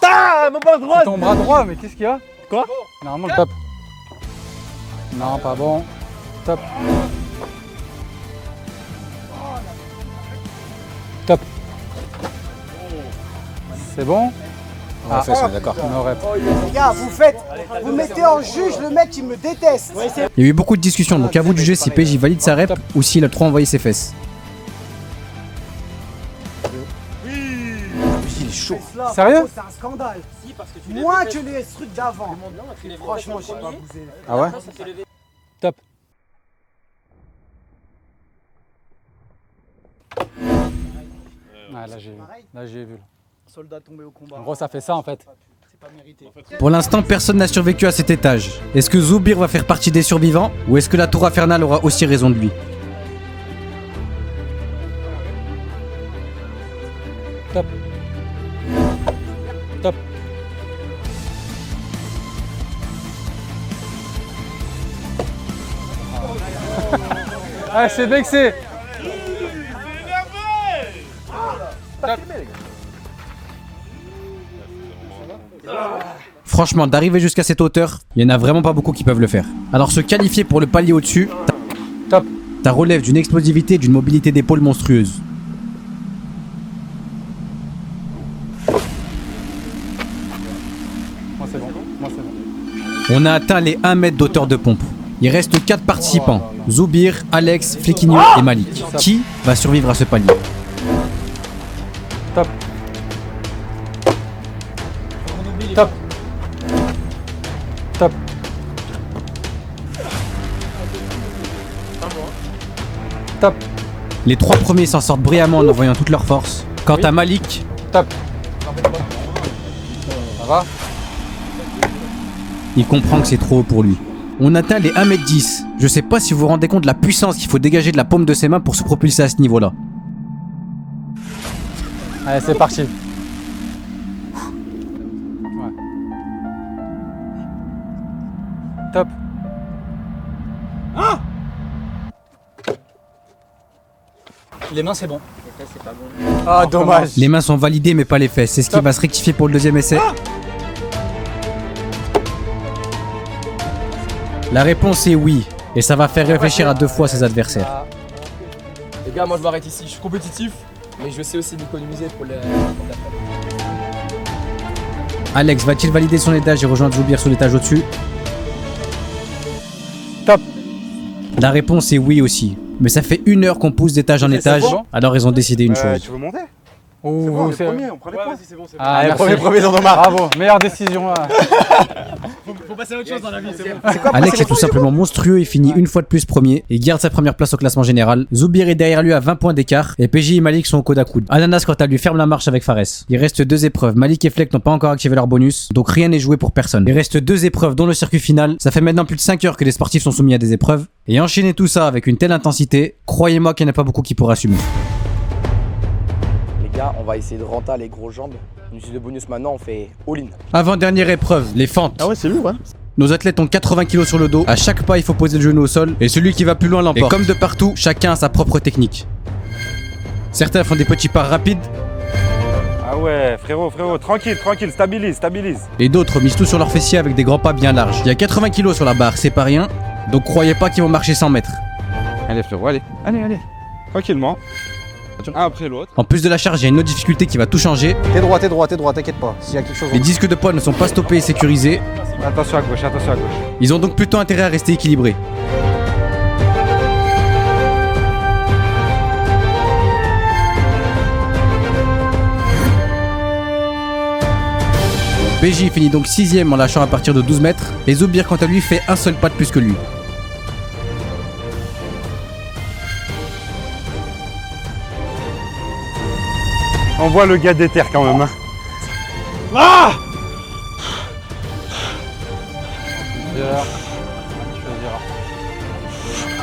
Ah, mon bras droit! C'est ton bras droit, mais qu'est-ce qu'il y a? Quoi? Normalement, top. Non, pas bon. Top. Top. C'est bon? On fait ça, d'accord. On aurait. Les gars, vous mettez en juge le mec qui me déteste. Il y a eu beaucoup de discussions, donc à vous de juger si PJ valide sa rep ou s'il a trop envoyé ses fesses. Il est chaud. Sérieux? C'est un scandale. Moins que les trucs d'avant. Franchement, je sais pas bouger. Ah ouais? Top. Ah, là j'ai vu. Soldat tombé au combat. En gros, ça fait ça en fait. C'est pas mérité. Pour l'instant, personne n'a survécu à cet étage. Est-ce que Zoubir va faire partie des survivants ou est-ce que la tour infernale aura aussi raison de lui? Top. Top. Ah, c'est vexé. Franchement, d'arriver jusqu'à cette hauteur, il y en a vraiment pas beaucoup qui peuvent le faire. Alors se qualifier pour le palier au-dessus, Top. ça relève d'une explosivité et d'une mobilité d'épaule monstrueuse. Moi c'est bon. Moi c'est bon. On a atteint les 1 mètre d'auteur de pompe. Il reste 4 participants. Zoubir, Alex, Flequinho et Malik. Qui va survivre à ce palier? Top. Top. Top. Top. Les 3 premiers s'en sortent brillamment en envoyant toute leur force. Quant à Malik, top. Ça va? Il comprend que c'est trop haut pour lui. On atteint les 1m10. Je sais pas si vous vous rendez compte de la puissance qu'il faut dégager de la paume de ses mains pour se propulser à ce niveau-là. Allez, c'est parti. Ouais. Top. Les mains, c'est bon. Ah, dommage. Les mains sont validées mais pas les fesses. C'est ce qui va se rectifier pour le deuxième essai. La réponse est oui. Et ça va faire réfléchir à 2 fois ses adversaires. Les gars, moi je m'arrête ici. Je suis compétitif, mais je sais aussi m'économiser pour les. Alex va-t-il valider son étage et rejoindre Zoubir sur l'étage au-dessus? Top. La réponse est oui aussi. Mais ça fait 1 heure qu'on pousse d'étage en étage, alors ils ont décidé une chose. Tu veux monter? Ouh, C'est bon, les premiers, on prend les points. c'est bon, c'est bon. Ah, Allez, merci. premier, j'en ai marre. Bravo, meilleure décision. Faut passer à autre chose dans la vie, c'est bon. Alex est tout simplement monstrueux et finit une fois de plus premier et garde sa première place au classement général. Zoubir est derrière lui à 20 points d'écart et PJ et Malik sont au coude à coude. Ananas quant à lui ferme la marche avec Fares. Il reste 2 épreuves. Malik et Fleck n'ont pas encore activé leur bonus, donc rien n'est joué pour personne. Il reste 2 épreuves dont le circuit final. Ça fait maintenant plus de 5 heures que les sportifs sont soumis à des épreuves. Et enchaîner tout ça avec une telle intensité, croyez-moi qu'il n'y en a pas beaucoup qui pourraient assumer. Les gars, on va essayer de renta les grosses jambes. Une suite de bonus maintenant, on fait all-in. Avant-dernière épreuve, les fentes. Ah ouais, c'est lourd, hein. Nos athlètes ont 80 kg sur le dos. À chaque pas, il faut poser le genou au sol. Et celui qui va plus loin l'emporte. Et comme de partout, chacun a sa propre technique. Certains font des petits pas rapides. Ah ouais, frérot, tranquille, stabilise. Et d'autres misent tout sur leurs fessiers avec des grands pas bien larges. Il y a 80 kg sur la barre, c'est pas rien. Donc croyez pas qu'ils vont marcher 100 mètres. Allez, frérot, allez. Tranquillement. Un après l'autre. En plus de la charge, il y a une autre difficulté qui va tout changer. T'es droit, t'inquiète pas. S'il y a quelque chose. Les disques de poids ne sont pas stoppés et sécurisés. Attention à gauche. Ils ont donc plutôt intérêt à rester équilibrés. PJ finit donc 6ème en lâchant à partir de 12 mètres. Et Zoubir quant à lui fait un seul pas de plus que lui. On voit le gars déter quand même. Hein. Ah! Tu choisiras.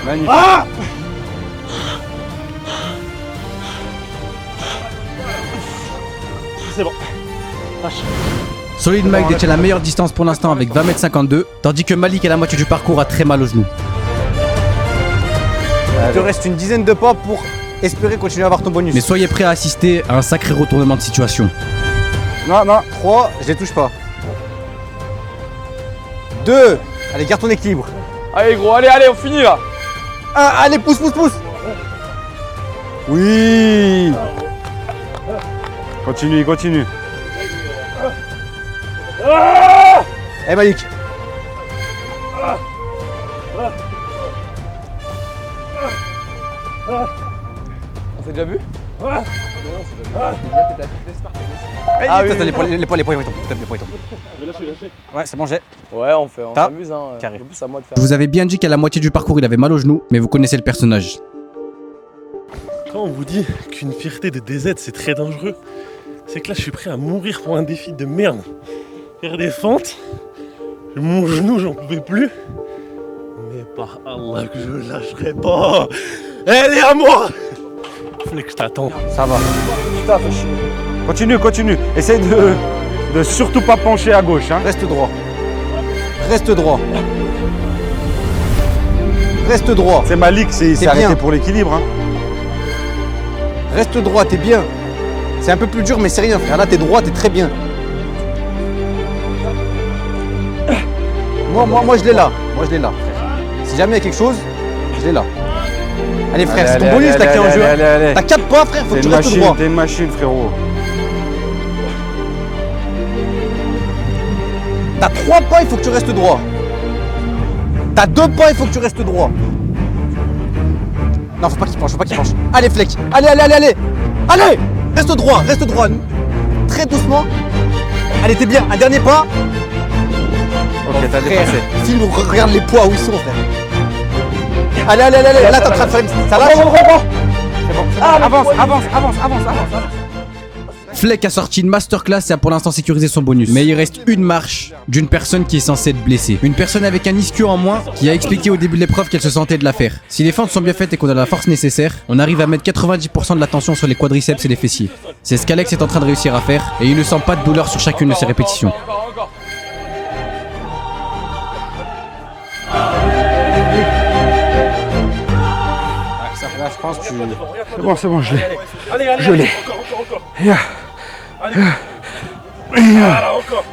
Magnifique. Ah! C'est bon. Solid Mike détient la meilleure distance pour l'instant avec 20,52 m, tandis que Malik à la moitié du parcours a très mal au genou. Il te reste une dizaine de pas pour espérer continuer à avoir ton bonus. Mais soyez prêts à assister à un sacré retournement de situation. Non, 3, je les touche pas. 2, allez, garde ton équilibre. Allez gros, allez, on finit là. 1, allez, pousse. Oui. Continue. Eh Malik. On s'est déjà vu? Ah oui, les poids, Ouais, c'est bon, j'ai. Ouais, on s'amuse, hein. Carré. En plus, à moi de faire. Je vous avais bien dit qu'à la moitié du parcours il avait mal au genou, mais vous connaissez le personnage. Quand on vous dit qu'une fierté de DZ c'est très dangereux, c'est que là je suis prêt à mourir pour un défi de merde. Faire des fentes, mon genou j'en pouvais plus. Mais par Allah que je lâcherai pas. Elle est à moi. Fleck, je t'attends. Ça va. Putain, fais chier. Continue. Essaye de surtout pas pencher à gauche. Hein. Reste droit. C'est Malik, c'est bien. arrêté pour l'équilibre. Hein. Reste droit, t'es bien. C'est un peu plus dur, mais c'est rien, frère. Là, t'es droit, t'es très bien. Moi, je l'ai là. Frère. Si jamais il y a quelque chose, je l'ai là. Allez, frère, c'est ton bonus là qui est en jeu. T'as 4 pas, frère, faut que tu restes droit. T'es une machine, frérot. T'as 3 pas, il faut que tu restes droit. T'as 2 pas, il faut que tu restes droit. Non, faut pas qu'il penche, faut pas qu'il penche. Allez, Fleck. Allez, allez, allez, allez. Allez. Reste droit, reste droit. Très doucement. Allez, t'es bien. Un dernier pas. Ok, t'as dépassé. Filme, regarde les poids où ils sont, frère. Allez, allez, allez, allez. Là, t'es en train de faire une... Ça lâche. C'est bon. Avance, avance, avance, avance, avance. Fleck a sorti une masterclass et a pour l'instant sécurisé son bonus. Mais il reste une marche d'une personne qui est censée être blessée. Une personne avec un ischio en moins qui a expliqué au début de l'épreuve qu'elle se sentait de la faire. Si les fentes sont bien faites et qu'on a la force nécessaire, on arrive à mettre 90% de la tension sur les quadriceps et les fessiers. C'est ce qu'Alex est en train de réussir à faire et il ne sent pas de douleur sur chacune de ses répétitions. Là, je pense que tu... C'est bon, je l'ai. Allez, allez, Je l'ai. encore. Yeah. Allez. Voilà, encore.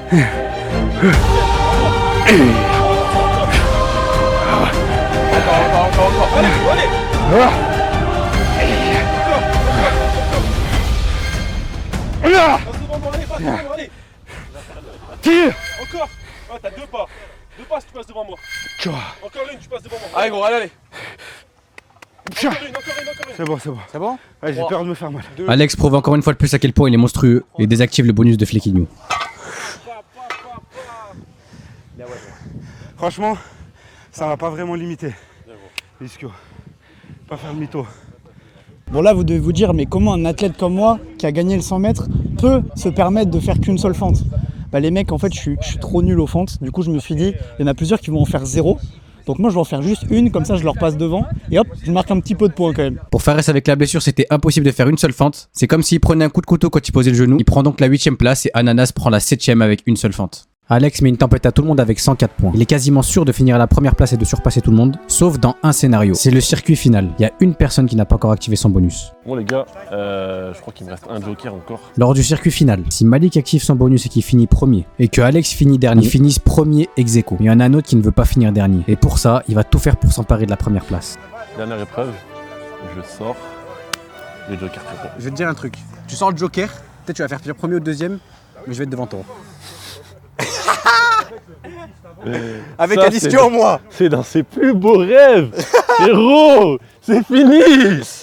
Encore. Allez. Allez. Tire. Encore. Ah, t'as 2 pas. 2 pas si tu passes devant moi. Encore une, tu passes devant moi. Allez, gros, allez. Encore une. C'est bon, c'est bon. C'est bon? Ouais, j'ai peur de me faire mal. Alex prouve encore une fois de plus à quel point il est monstrueux et désactive le bonus de Fleckinho. Franchement, ça va pas vraiment limiter. L'ischio. Pas faire le mytho. Bon là vous devez vous dire mais comment un athlète comme moi qui a gagné le 100 mètres peut se permettre de faire qu'une seule fente? Bah les mecs en fait je suis trop nul aux fentes, du coup je me suis dit il y en a plusieurs qui vont en faire 0. Donc moi je vais en faire juste une, comme ça je leur passe devant et hop je marque un petit peu de points quand même. Pour Fares avec la blessure c'était impossible de faire une seule fente. C'est comme s'il prenait un coup de couteau quand il posait le genou. Il prend donc la 8ème place et Ananas prend la 7ème avec une seule fente. Alex met une tempête à tout le monde avec 104 points. Il est quasiment sûr de finir à la première place et de surpasser tout le monde, sauf dans un scénario. C'est le circuit final. Il y a une personne qui n'a pas encore activé son bonus. Bon les gars, je crois qu'il me reste un joker encore. Lors du circuit final, si Malik active son bonus et qu'il finit premier, et que Alex finit dernier, ils finissent premier ex aequo. Il y en a un autre qui ne veut pas finir dernier. Et pour ça, il va tout faire pour s'emparer de la première place. Dernière épreuve, je sors le joker. Je vais te dire un truc. Tu sors le joker, peut-être tu vas faire premier ou deuxième, mais je vais être devant toi. Avec un ischio en moi. C'est dans ses plus beaux rêves. Héros, c'est fini.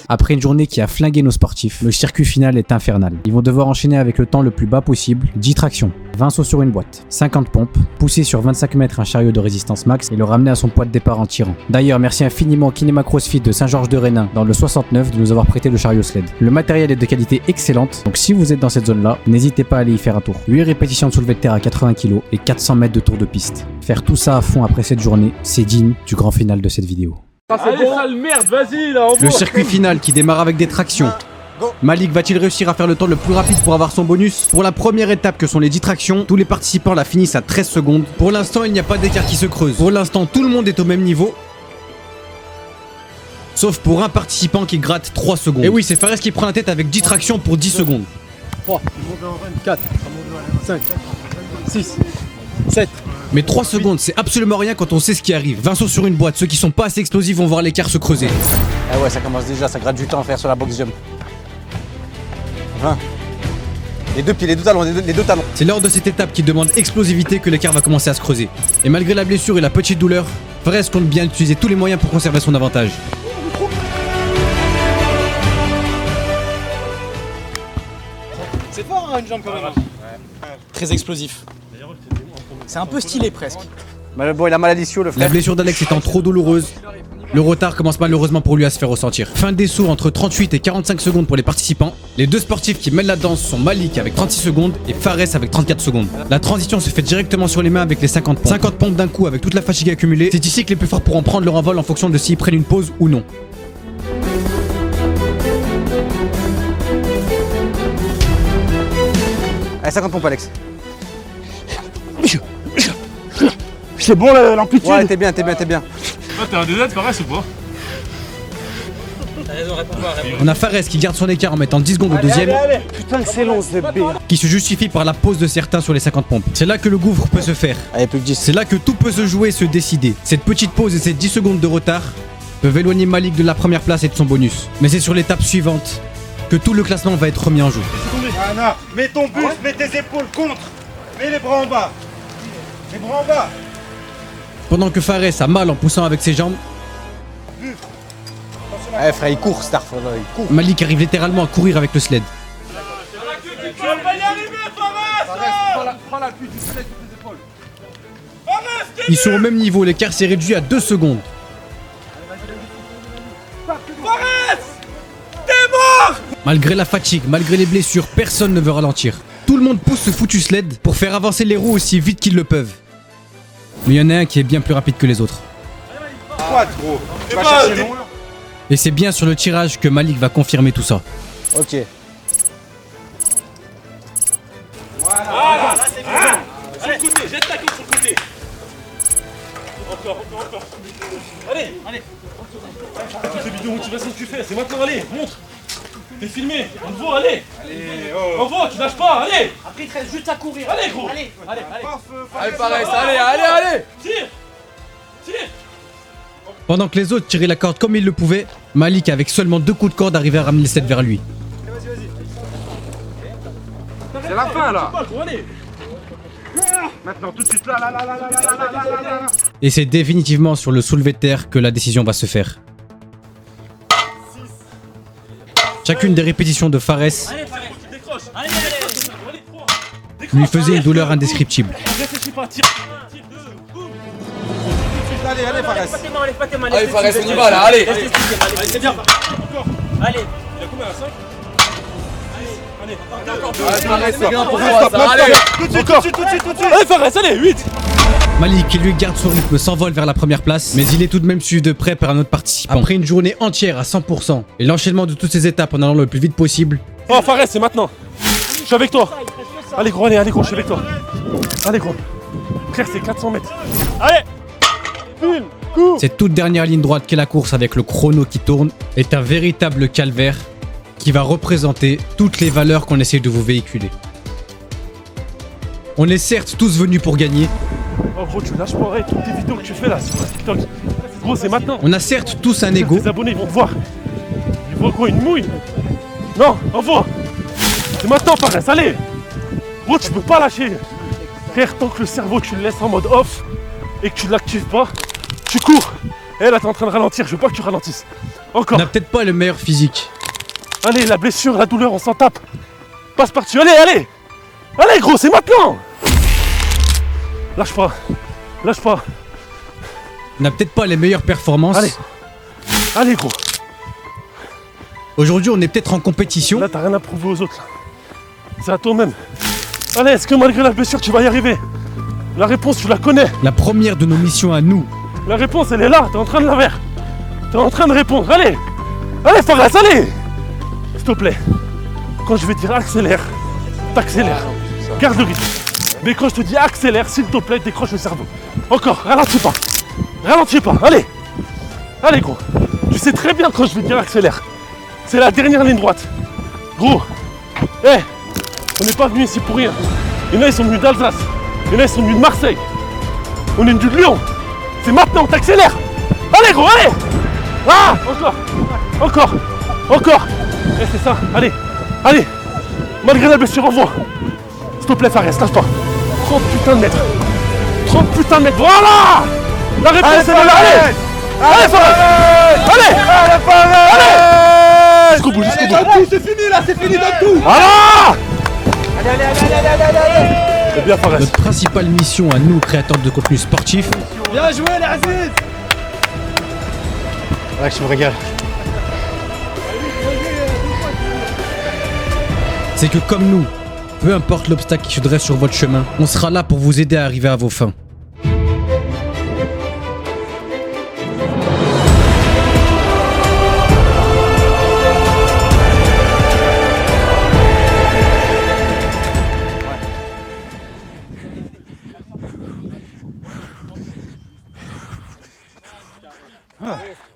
Après une journée qui a flingué nos sportifs, le circuit final est infernal. Ils vont devoir enchaîner avec le temps le plus bas possible, 10 tractions, 20 sauts sur une boîte, 50 pompes, pousser sur 25 mètres un chariot de résistance max et le ramener à son poids de départ en tirant. D'ailleurs, merci infiniment au Kinema CrossFit de Saint-Georges-de-Rénin dans le 69 de nous avoir prêté le chariot sled. Le matériel est de qualité excellente, donc si vous êtes dans cette zone-là, n'hésitez pas à aller y faire un tour. 8 répétitions de soulevé de terre à 80 kg et 400 mètres de tour de piste. Faire tout ça à fond après cette journée, c'est digne du grand final de cette vidéo. Allez, sale merde, vas-y là. Le circuit final qui démarre avec des tractions. Malik va-t-il réussir à faire le temps le plus rapide pour avoir son bonus? Pour la première étape que sont les 10 tractions, tous les participants la finissent à 13 secondes. Pour l'instant, il n'y a pas d'écart qui se creuse. Pour l'instant, tout le monde est au même niveau. Sauf pour un participant qui gratte 3 secondes. Et oui, c'est Fares qui prend la tête avec 10 tractions pour 10 secondes. 3, 4, 5, 6, 7. Mais 3 secondes, c'est absolument rien quand on sait ce qui arrive. 20 sauts sur une boîte, ceux qui sont pas assez explosifs vont voir l'écart se creuser. Ah ouais, ça commence déjà, ça gratte du temps à faire sur la box jump. 20. Les deux pieds, les deux talons, les deux talons. C'est lors de cette étape qui demande explosivité que l'écart va commencer à se creuser. Et malgré la blessure et la petite douleur, Fares compte bien utiliser tous les moyens pour conserver son avantage. C'est fort hein, une jambe quand même. Très explosif. C'est un peu stylé presque. Mais bon, il a mal à l'ischio le frère. La blessure d'Alex étant trop douloureuse, le retard commence malheureusement pour lui à se faire ressentir. Fin des sauts entre 38 et 45 secondes pour les participants. Les deux sportifs qui mènent la danse sont Malik avec 36 secondes et Fares avec 34 secondes. La transition se fait directement sur les mains avec les 50 pompes. 50 pompes d'un coup avec toute la fatigue accumulée. C'est ici que les plus forts pourront prendre leur envol en fonction de s'ils prennent une pause ou non. Allez, 50 pompes Alex. C'est bon l'amplitude. Ouais, t'es bien. Toi, t'es un DZ, Fares ou pas? On a Fares qui garde son écart en mettant 10 secondes au deuxième. Putain que c'est long ce B. Qui se justifie par la pause de certains sur les 50 pompes. C'est là que le gouffre peut se faire. Allez, plus que 10. C'est là que tout peut se jouer et se décider. Cette petite pause et ces 10 secondes de retard peuvent éloigner Malik de la première place et de son bonus. Mais c'est sur l'étape suivante que tout le classement va être remis en jeu. Anna, mets ton buste, mets tes épaules contre. Mets les bras en bas. Les bras en bas. Pendant que Fares a mal en poussant avec ses jambes, Eh frère, il court, Starf, il court. Malik arrive littéralement à courir avec le sled. Tu vas pas y arriver, Fares! Prends l'appui du sled sur tes épaules. Ils sont au même niveau, l'écart s'est réduit à 2 secondes. Malgré la fatigue, malgré les blessures, personne ne veut ralentir. Tout le monde pousse ce foutu sled pour faire avancer les roues aussi vite qu'ils le peuvent. Mais il y en a un qui est bien plus rapide que les autres. Squat, gros. Tu vas chercher long. Et c'est bien sur le tirage que Malik va confirmer tout ça. Ok. Voilà, là c'est bien. Sur le côté, jette ta queue sur le côté. Encore. Allez. Toutes les vidéos motivation que tu fais, c'est maintenant, allez, montre. T'es filmé, on te voit, allez. On voit, tu lâches pas, allez. Après, il te reste juste à courir. Allez, gros. Allez. Allez, pareil, allez. Tire. Pendant que les autres tiraient la corde comme ils le pouvaient, Malik, avec seulement 2 coups de corde, arrivait à ramener le sled vers lui. C'est la fin là. Pas, gros, allez. Maintenant, tout de suite là. Et c'est définitivement sur le soulevé de terre que la décision va se faire. Chacune des répétitions de Fares lui faisait une douleur indescriptible. Réfléchis pas, tire. Allez, Fares. Allez, pas tes mains. Allez, Fares, on y va là, allez. Allez, c'est bien. Allez. Il a combien à 5? Allez, Fares, c'est bien pour toi ça, allez. Tout de suite. Allez, Fares, allez, 8. Malik, qui lui garde son rythme, s'envole vers la première place, mais il est tout de même suivi de près par un autre participant. Après une journée entière à 100% et l'enchaînement de toutes ces étapes en allant le plus vite possible. Oh, Fares, c'est maintenant. Je suis avec toi. Allez, gros, allez, gros, je suis avec toi. Allez, gros. Frère, c'est 400 mètres. Allez. Film. Cette toute dernière ligne droite qu'est la course avec le chrono qui tourne est un véritable calvaire qui va représenter toutes les valeurs qu'on essaie de vous véhiculer. On est certes tous venus pour gagner. Oh gros, tu lâches pas, arrête toutes tes vidéos que tu fais là sur TikTok. Gros, c'est maintenant. On a certes tous un ego. Les abonnés, ils vont te voir. Ils voient quoi, une mouille? Non, envoie. C'est maintenant, Fares, allez. Gros, tu peux pas lâcher. Frère, tant que le cerveau, tu le laisses en mode off et que tu l'actives pas, tu cours. Et là, t'es en train de ralentir, je veux pas que tu ralentisses. Encore. On n'a peut-être pas le meilleur physique. Allez, la blessure, la douleur, on s'en tape. Passe par-dessus, allez. Allez, gros, c'est maintenant. Lâche pas. On n'a peut-être pas les meilleures performances. Allez, gros. Aujourd'hui, on est peut-être en compétition. Là, t'as rien à prouver aux autres. Là. C'est à toi-même. Allez, est-ce que malgré la blessure, tu vas y arriver? La réponse, tu la connais. La première de nos missions à nous. La réponse, elle est là. T'es en train de la faire. T'es en train de répondre. Allez, Fares, allez. S'il te plaît. Quand je vais te dire accélère, t'accélères. Garde le rythme. Mais quand je te dis accélère, s'il te plaît, décroche le cerveau. Encore, ralentis pas. Allez, gros. Tu sais très bien quand je vais te dire accélère. C'est la dernière ligne droite. Gros, on n'est pas venu ici pour rien. Il y en a, ils sont venus d'Alsace. Il y en a, ils sont venus de Marseille. On est venus de Lyon. C'est maintenant, t'accélères. Allez, gros, allez. Ah, encore. C'est ça, allez. Malgré la blessure, envoie. S'il te plaît, Fares, lâche pas. 30 putains de mètres. Voilà. La réponse, elle est là, allez, Fares. Allez. Jusqu'au bout. C'est fini d'un coup. Voilà. Allez. C'est bien, Fares. Notre principale mission à nous, créateurs de contenu sportif, Bien joué, les Aziz. Ouais, je me régale. c'est que comme nous, peu importe l'obstacle qui se dresse sur votre chemin, on sera là pour vous aider à arriver à vos fins.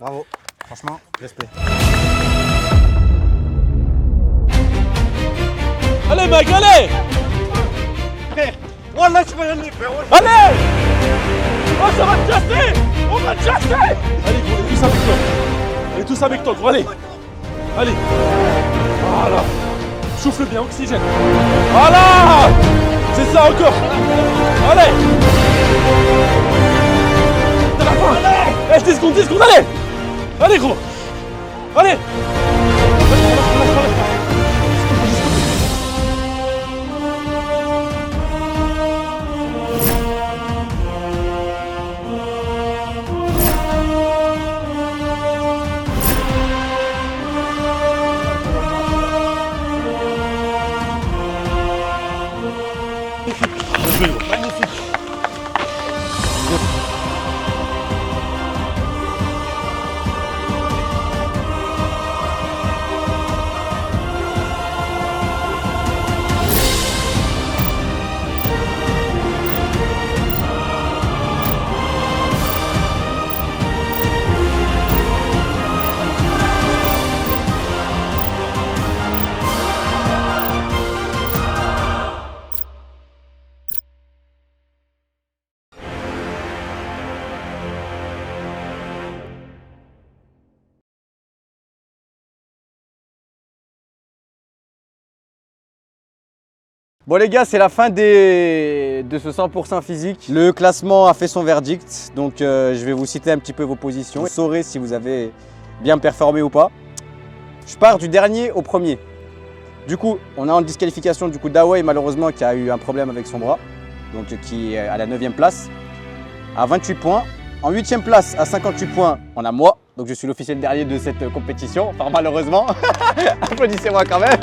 Bravo, franchement, respect. Allez mec, allez. Frère, voilà, tu vas y aller, frère. Allez. Oh, ça va te casser. On va te casser. Allez gros, on est tous avec toi. On est tous avec toi, gros, allez. Allez. Voilà. Souffle bien, oxygène. Voilà. C'est ça encore. Allez. Allez, 10 secondes, allez. Allez gros. Allez. Magnifique. Bon les gars, c'est la fin de ce 100% physique. Le classement a fait son verdict, donc je vais vous citer un petit peu vos positions. Vous saurez si vous avez bien performé ou pas. Je pars du dernier au premier. Du coup, on a en disqualification du coup Dawei malheureusement qui a eu un problème avec son bras, donc qui est à la 9e place, à 28 points. En 8e place, à 58 points, on a moi, donc je suis l'officiel dernier de cette compétition, enfin malheureusement. Applaudissez-moi quand même.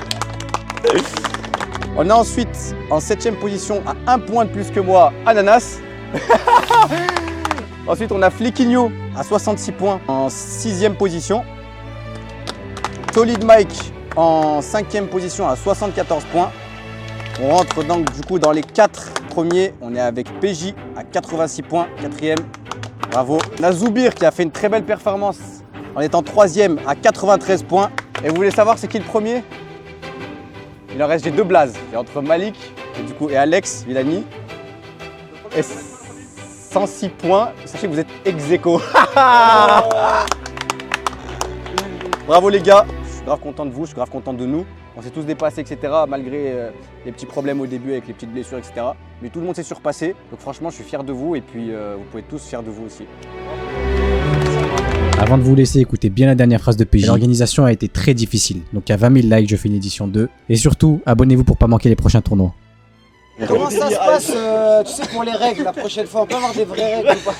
On a ensuite en 7e position à 1 point de plus que moi, Ananas. Ensuite on a Fliquinho à 66 points en 6e position. Solid Mike en 5e position à 74 points. On rentre donc du coup dans les 4 premiers. On est avec PJ à 86 points, 4e. Bravo. On a Zoubir qui a fait une très belle performance en étant 3e à 93 points. Et vous voulez savoir c'est qui le premier? Il en reste, j'ai 2 blazes. J'ai entre Malik et Alex Villani. Et 106 points. Sachez que vous êtes ex-aequo. Bravo les gars. Je suis grave content de vous, je suis grave content de nous. On s'est tous dépassés, etc. Malgré les petits problèmes au début avec les petites blessures, etc. Mais tout le monde s'est surpassé. Donc franchement, je suis fier de vous. Et puis, vous pouvez tous être fiers de vous aussi. Avant de vous laisser, écoutez bien la dernière phrase de PJ. L'organisation a été très difficile, donc à 20 000 likes, je fais une édition 2. Et surtout, abonnez-vous pour pas manquer les prochains tournois. Comment ça se passe, tu sais, pour les règles la prochaine fois? On peut avoir des vraies règles ou pas?